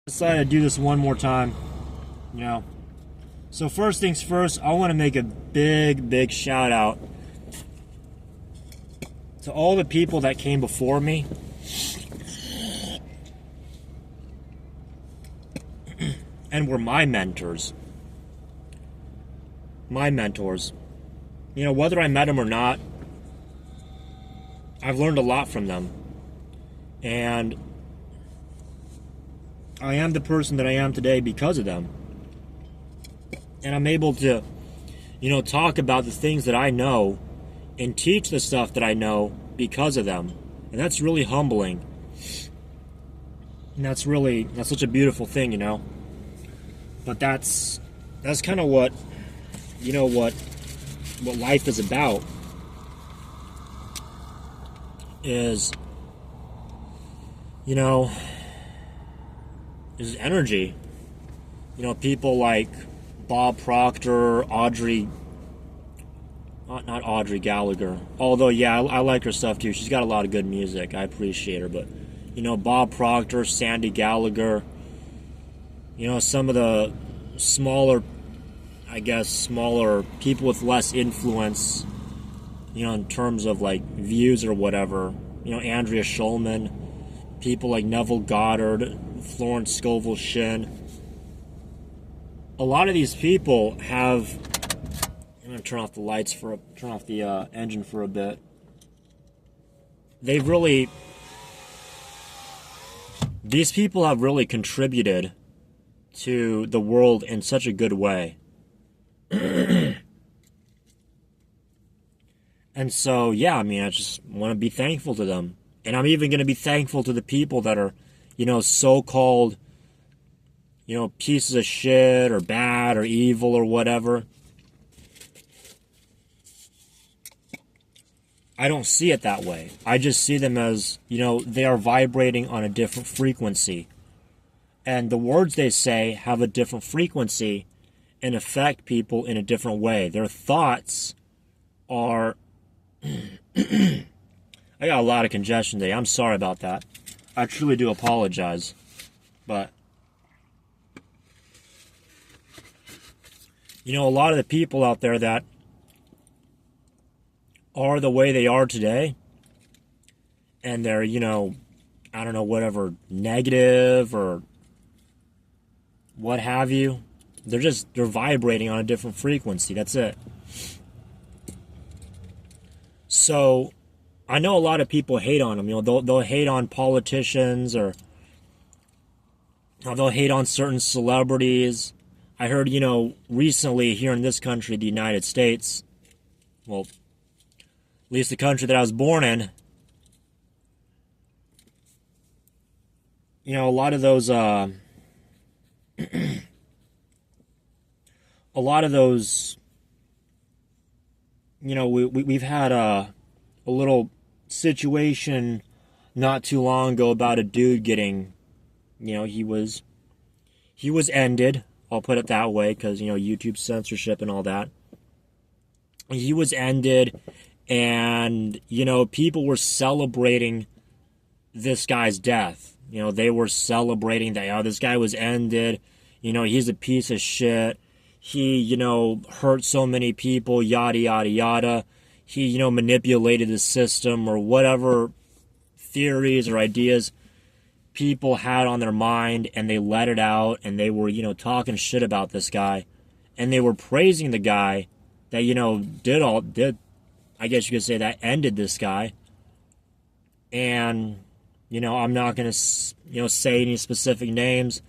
Decided to do this one more time, you know. So first things first, I want to make a big shout out to all the people that came before me and were my mentors. My mentors. You know, whether I met them or not, I've learned a lot from them. And I am the person that I am today because of them. And I'm able to, talk about the things that I know and teach the stuff that I know because of them. And that's really humbling. And that's such a beautiful thing, But that's kind of what life is about, is is energy. People like Bob Proctor, not Audrey Gallagher. Although, yeah, I like her stuff too. She's got a lot of good music. I appreciate her. But, Bob Proctor, Sandy Gallagher, some of the smaller people with less influence, in terms of like views or whatever. Andrea Schulman, people like Neville Goddard, Florence Scovel Shinn. A lot of these people have. I'm gonna turn off the engine for a bit. These people have really contributed to the world in such a good way. And so, yeah, I just want to be thankful to them. And I'm even going to be thankful to the people that are, so-called, pieces of shit or bad or evil or whatever. I don't see it that way. I just see them as, they are vibrating on a different frequency. And the words they say have a different frequency and affect people in a different way. Their thoughts are... I got a lot of congestion today. I'm sorry about that. I truly do apologize. But, a lot of the people out there that are the way they are today, and they're, I don't know, whatever, negative or what have you, they're vibrating on a different frequency. That's it. So, I know a lot of people hate on them. They'll hate on politicians, or they'll hate on certain celebrities. I heard, recently here in this country, the United States, well, at least the country that I was born in, a lot of those, we've had a little situation not too long ago about a dude getting, he was ended. I'll put it that way, because, YouTube censorship and all that. He was ended, and, people were celebrating this guy's death. They were celebrating that, this guy was ended. He's a piece of shit. He, hurt so many people, yada, yada, yada. He, manipulated the system, or whatever theories or ideas people had on their mind, and they let it out, and they were, talking shit about this guy. And they were praising the guy that, did, I guess you could say, that ended this guy. And, I'm not going to, say any specific names.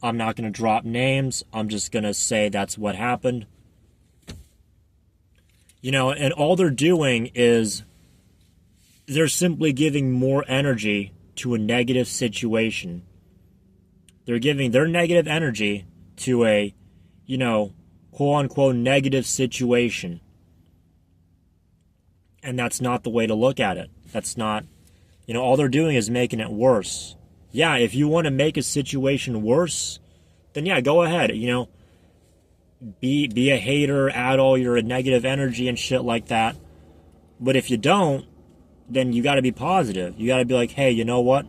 I'm not going to drop names. I'm just going to say that's what happened. And all they're doing is they're simply giving more energy to a negative situation. They're giving their negative energy to a, quote-unquote negative situation. And that's not the way to look at it. That's not, all they're doing is making it worse. Yeah, if you want to make a situation worse, then yeah, go ahead, be a hater, add all your negative energy and shit like that. But if you don't, then you got to be positive. You got to be like, hey, you know what?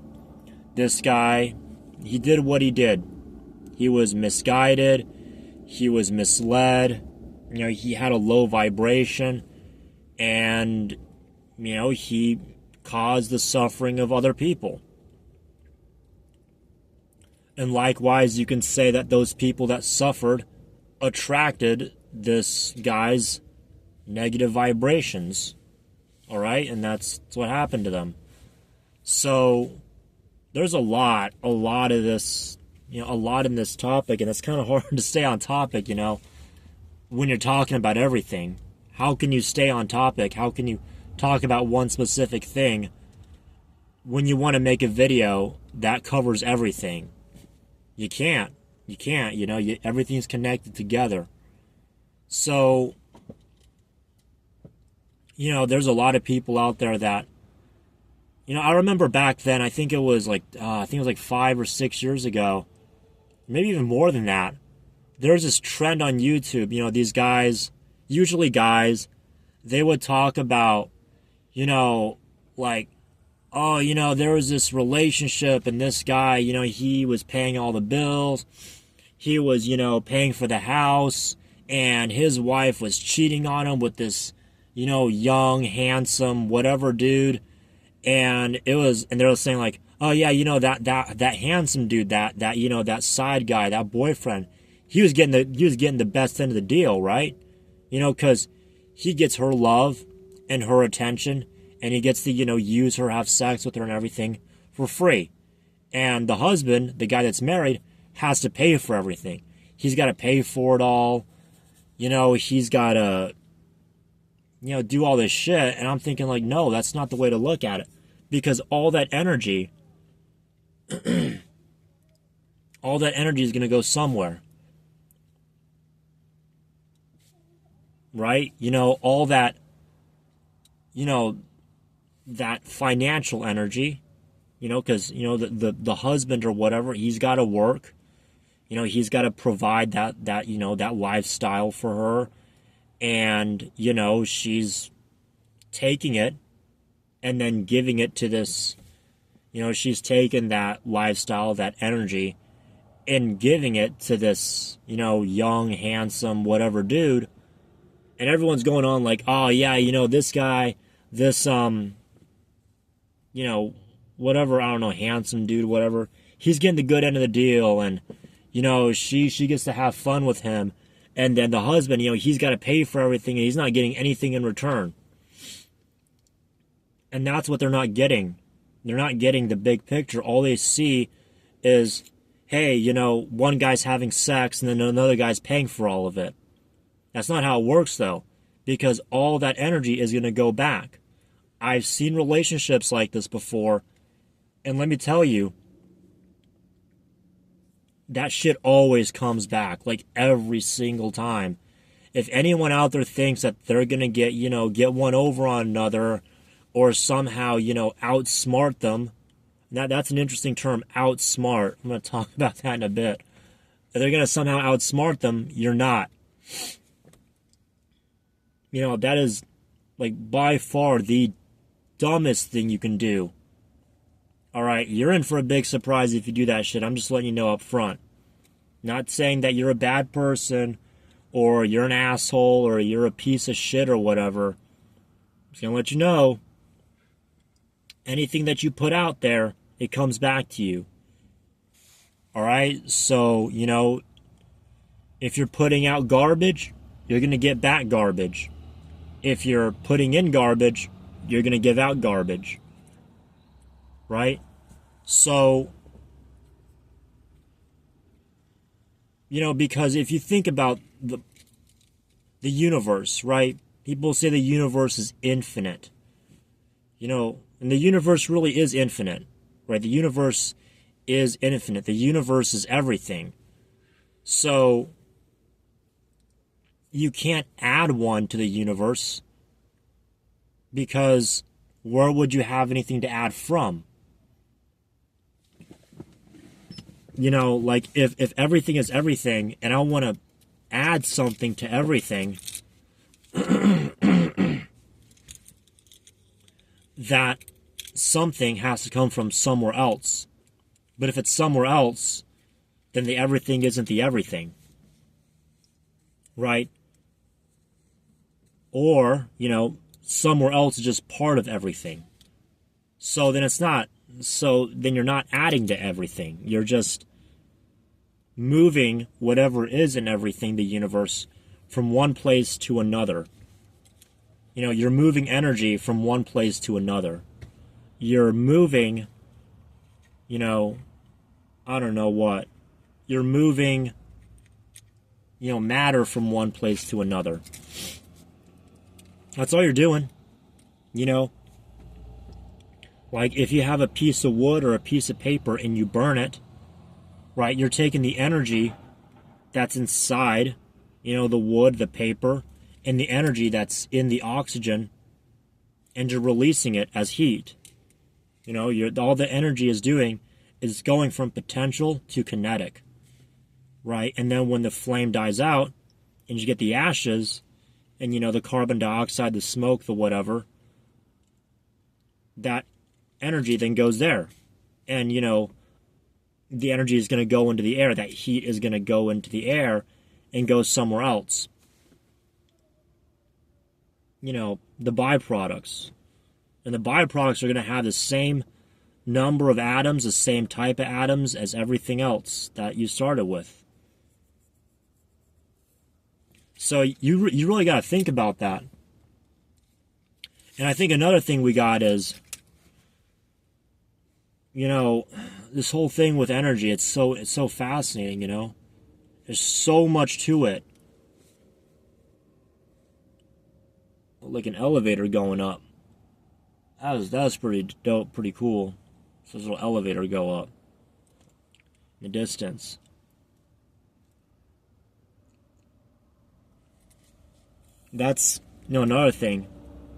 This guy, he did what he did. He was misguided. He was misled. You know, he had a low vibration. And, you know, he caused the suffering of other people. And likewise, you can say that those people that suffered attracted this guy's negative vibrations. All right? And that's what happened to them. So there's a lot of this, you know, a lot in this topic, and it's kind of hard to stay on topic, you know, when you're talking about everything. How can you stay on topic? How can you talk about one specific thing when you want to make a video that covers everything? You can't. You can't, you know, everything's connected together. So, you know, there's a lot of people out there that, you know, I remember back then, I think it was like 5 or 6 years ago, maybe even more than that. There's this trend on YouTube, you know, these guys, usually guys, they would talk about, you know, like, oh, you know, there was this relationship and this guy, you know, he was paying all the bills. He was, you know, paying for the house, and his wife was cheating on him with this, you know, young, handsome, whatever dude. And they were saying like, oh yeah, you know, that handsome dude, that you know, that side guy, that boyfriend, he was getting the best end of the deal, right? You know, because he gets her love and her attention, and he gets to, you know, use her, have sex with her and everything for free. And the husband, the guy that's married, has to pay for everything. He's got to pay for it all. You know, he's got to, you know, do all this shit. And I'm thinking like, no, that's not the way to look at it. Because all that energy, all that energy is going to go somewhere. Right? You know, all that, you know, that financial energy, you know, because, you know, the husband or whatever, he's got to work. You know, he's got to provide that, you know, that lifestyle for her. And, you know, she's taking it and then giving it to this, you know, she's taken that lifestyle, that energy, and giving it to this, you know, young, handsome, whatever dude. And everyone's going on like, oh, yeah, you know, this guy, this, you know, whatever, I don't know, handsome dude, whatever, he's getting the good end of the deal. And, you know, she gets to have fun with him. And then the husband, you know, he's got to pay for everything, and he's not getting anything in return. And that's what they're not getting. They're not getting the big picture. All they see is, hey, you know, one guy's having sex, and then another guy's paying for all of it. That's not how it works, though, because all that energy is going to go back. I've seen relationships like this before, and let me tell you, that shit always comes back, like every single time. If anyone out there thinks that they're going to get, you know, get one over on another, or somehow, you know, outsmart them, that's an interesting term, outsmart. I'm going to talk about that in a bit. If they're going to somehow outsmart them, you're not. You know, that is, like, by far the dumbest thing you can do. Alright, you're in for a big surprise if you do that shit. I'm just letting you know up front. Not saying that you're a bad person, or you're an asshole, or you're a piece of shit, or whatever. I'm just gonna let you know, anything that you put out there, it comes back to you. Alright, so, you know, if you're putting out garbage, you're gonna get back garbage. If you're putting in garbage, you're going to give out garbage. Right? So, you know, because if you think about the universe, right? People say the universe is infinite. You know, and the universe really is infinite, right? The universe is infinite. The universe is everything. So, you can't add one to the universe, because where would you have anything to add from? You know, like if everything is everything and I want to add something to everything, that something has to come from somewhere else. But if it's somewhere else, then the everything isn't the everything, right? Or, somewhere else is just part of everything. So then then you're not adding to everything. You're just moving whatever is in everything, the universe, from one place to another. You're moving energy from one place to another. You're moving, I don't know what. You're moving, matter from one place to another. That's all you're doing. Like if you have a piece of wood or a piece of paper and you burn it, right, you're taking the energy that's inside, the wood, the paper, and the energy that's in the oxygen, and you're releasing it as heat. All the energy is doing is going from potential to kinetic, right? And then when the flame dies out and you get the ashes and, the carbon dioxide, the smoke, the whatever, that energy then goes there. And, the energy is going to go into the air. That heat is going to go into the air and go somewhere else. The byproducts. And the byproducts are going to have the same number of atoms, the same type of atoms as everything else that you started with. So you really got to think about that. And I think another thing we got is, this whole thing with energy, it's so fascinating, There's so much to it. Like an elevator going up. That was pretty dope, pretty cool. So this little elevator go up in the distance. That's another thing.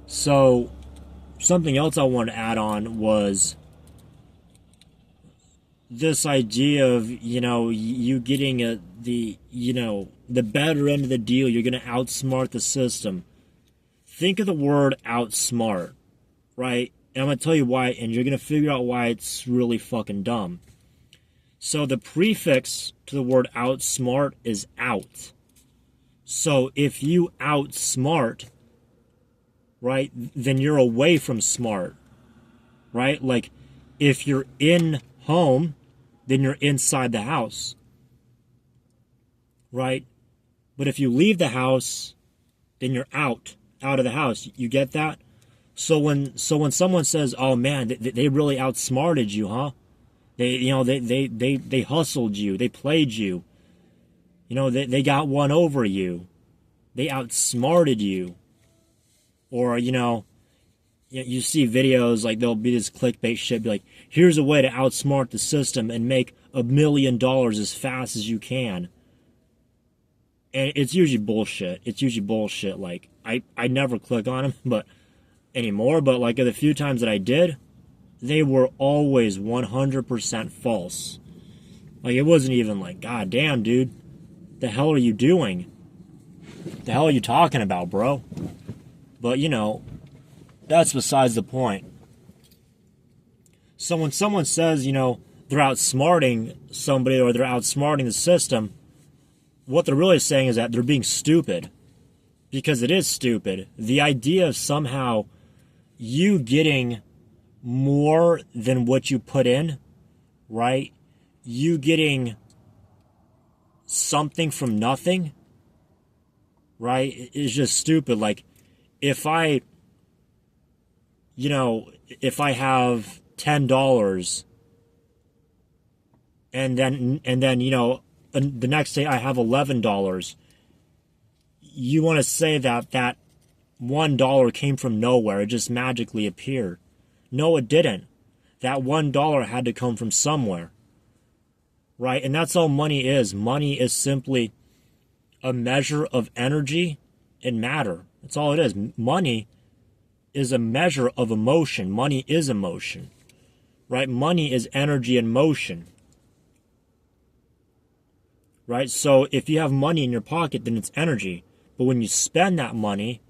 So something else I wanted to add on was this idea of, you getting the better end of the deal. You're going to outsmart the system. Think of the word outsmart, right? And I'm going to tell you why, and you're going to figure out why it's really fucking dumb. So the prefix to the word outsmart is out. So if you outsmart, right, then you're away from smart, right? Like if you're in home, then you're inside the house, right? But if you leave the house, then you're out of the house. You get that? So when someone says, "Oh man, they really outsmarted you, huh? They hustled you, they played you. They got one over you. They outsmarted you." Or, you see videos, like there'll be this clickbait shit, be like, here's a way to outsmart the system and make $1 million as fast as you can. And it's usually bullshit. Like, I never click on them but anymore, but like the few times that I did, they were always 100% false. Like, it wasn't even like, God damn, dude, the hell are you doing? The hell are you talking about, bro? But, that's besides the point. So when someone says, they're outsmarting somebody or they're outsmarting the system, what they're really saying is that they're being stupid. Because it is stupid. The idea of somehow you getting more than what you put in, right? You getting something from nothing, right, is just stupid. Like, if I have $10 and then the next day I have $11, you want to say that $1 came from nowhere, it just magically appeared. No, it didn't. That $1 had to come from somewhere, right? And that's all money is. Money is simply a measure of energy and matter. That's all it is. Money is a measure of emotion. Money is emotion, right? Money is energy and motion, right? So if you have money in your pocket, then it's energy. But when you spend that money,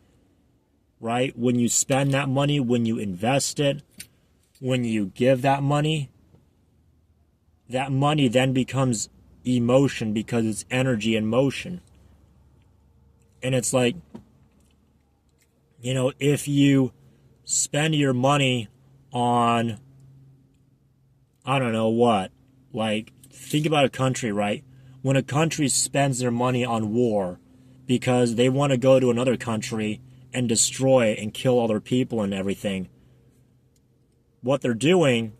right? When you spend that money, when you invest it, when you give that money then becomes emotion because it's energy and motion. And it's like, if you spend your money on, I don't know what, like, think about a country, right? When a country spends their money on war because they want to go to another country and destroy and kill other people and everything, what they're doing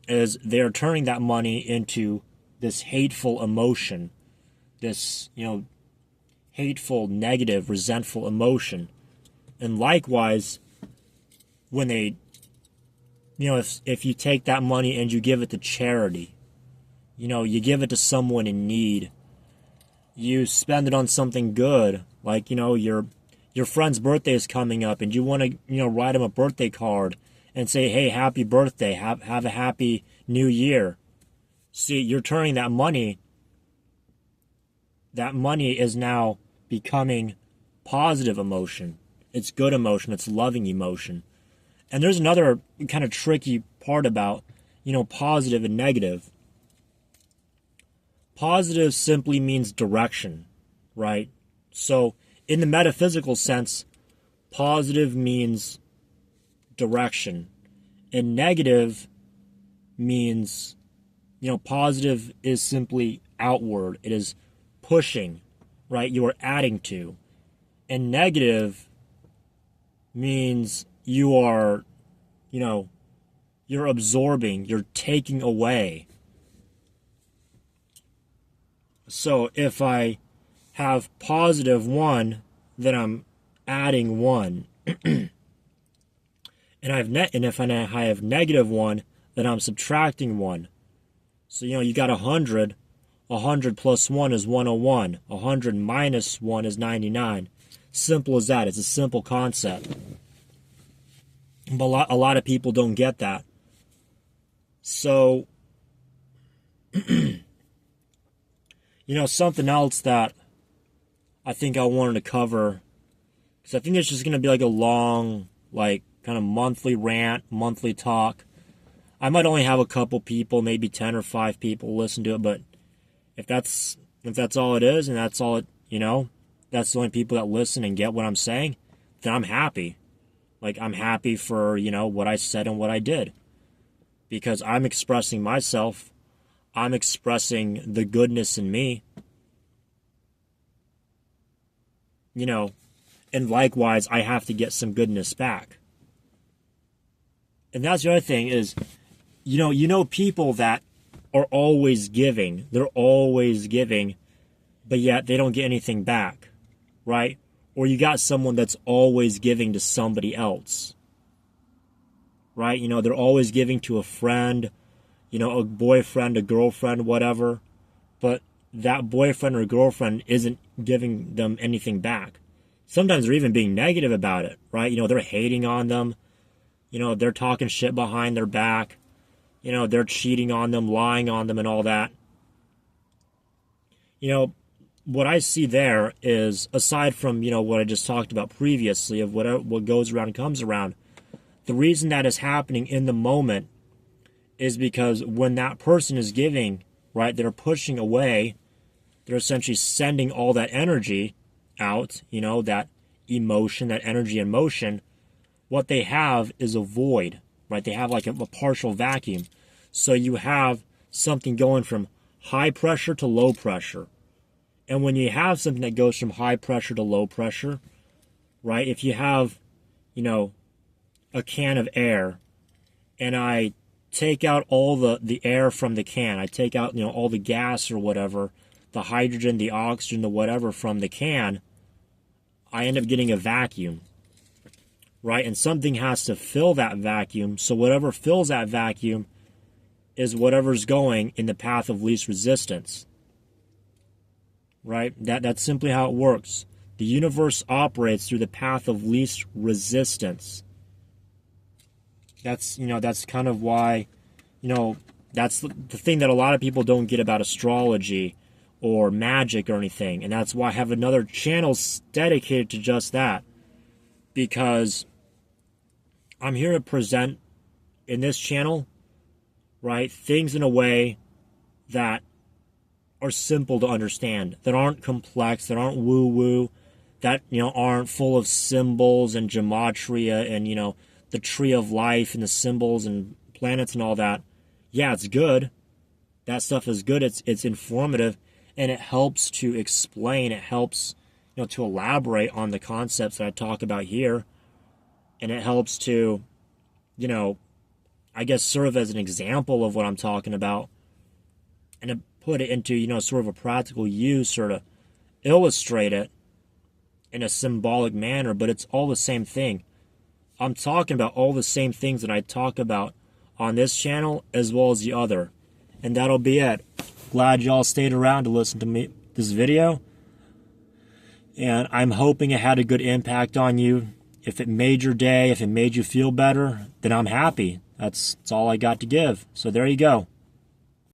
is they're turning that money into this hateful emotion, this, hateful, negative, resentful emotion. And likewise, when they, if you take that money and you give it to charity, you give it to someone in need, you spend it on something good, like, your friend's birthday is coming up and you want to, write him a birthday card and say, hey, happy birthday, have a happy new year. See, you're turning that money is now becoming positive emotion. It's good emotion, it's loving emotion. And there's another kind of tricky part about, positive and negative. Positive simply means direction, right? So in the metaphysical sense, positive means direction. And negative means, positive is simply outward. It is pushing, right? You are adding to. And negative means you are, you're absorbing, you're taking away. So if I have positive 1, then I'm adding 1. And if I have negative 1, then I'm subtracting 1. So, you got 100. 100 plus 1 is 101. 100 minus 1 is 99. Simple as that. It's a simple concept. But a lot of people don't get that. So, something else that I think I wanted to cover, because I think it's just going to be like a long, like, kind of monthly rant, monthly talk. I might only have a couple people, maybe 10 or 5 people listen to it, but if that's all it is, and that's all it, that's the only people that listen and get what I'm saying, then I'm happy. Like, I'm happy for, what I said and what I did. Because I'm expressing myself. I'm expressing the goodness in me. And likewise, I have to get some goodness back. And that's the other thing is, people that are always giving. They're always giving, but yet they don't get anything back, right? Or you got someone that's always giving to somebody else, right? They're always giving to a friend, a boyfriend, a girlfriend, whatever, but that boyfriend or girlfriend isn't giving them anything back. Sometimes they're even being negative about it, right? They're hating on them. They're talking shit behind their back. They're cheating on them, lying on them, and all that. What I see there is, aside from, what I just talked about previously of what goes around comes around, the reason that is happening in the moment is because when that person is giving, right, they're pushing away, they're essentially sending all that energy out, that emotion, that energy and motion. What they have is a void, right? They have like a partial vacuum. So you have something going from high pressure to low pressure. And when you have something that goes from high pressure to low pressure, right? If you have, a can of air and I take out all the air from the can, I take out, all the gas or whatever, the hydrogen, the oxygen, the whatever from the can, I end up getting a vacuum, right? And something has to fill that vacuum. So whatever fills that vacuum is whatever's going in the path of least resistance, right? That's simply how it works. The universe operates through the path of least resistance. That's kind of why, that's the thing that a lot of people don't get about astrology or magic or anything. And that's why I have another channel dedicated to just that. Because I'm here to present in this channel, right, things in a way that are simple to understand, that aren't complex, that aren't woo-woo, that, aren't full of symbols and gematria and, the tree of life and the symbols and planets and all that. Yeah, it's good. That stuff is good. It's informative, and it helps to explain. It helps, to elaborate on the concepts that I talk about here, and it helps to, I guess, serve as an example of what I'm talking about, and to put it into, sort of a practical use, or to illustrate it in a symbolic manner. But it's all the same thing. I'm talking about all the same things that I talk about on this channel as well as the other. And that'll be it. Glad y'all stayed around to listen to this video. And I'm hoping it had a good impact on you. If it made your day, if it made you feel better, then I'm happy. That's all I got to give. So there you go.